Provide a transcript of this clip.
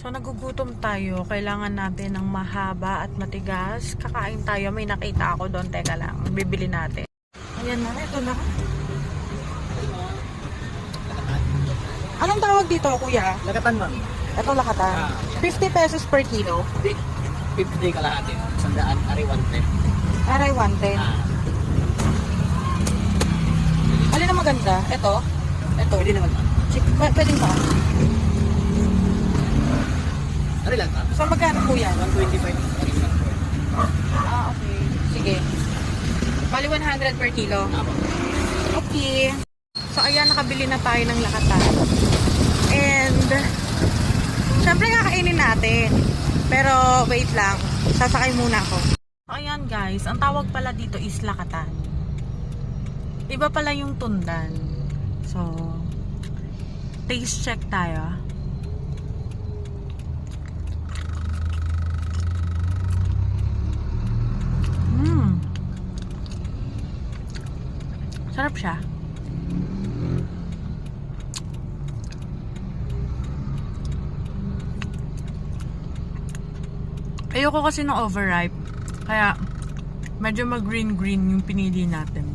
So nagugutom tayo. Kailangan natin ng mahaba at matigas. Kakain tayo. May nakita ako doon. Teka lang. Bibili natin. Ayan na. Ito na. Anong tawag dito, kuya? Lakatan, ma'am. Ito lakatan. 50 pesos per kilo. 50 kalahati. 100, ari 110. Aray, 110. Alin na maganda? Ito? Ito. Pwede naman, ma'am. Pwede ba? Ari lang, ma'am. So magkano po yan? 125. Okay. Sige. Bali 100 per kilo. Okay. So ayan, nakabili na tayo ng lakatan. And syempre kakainin natin. Pero wait lang. Sasakay muna ako. So ayan guys, ang tawag pala dito is lakatan. Iba pala yung tundan. So taste check tayo. Sarap siya. Ayoko kasi ng overripe. Kaya medyo mag-green-green yung pinili natin.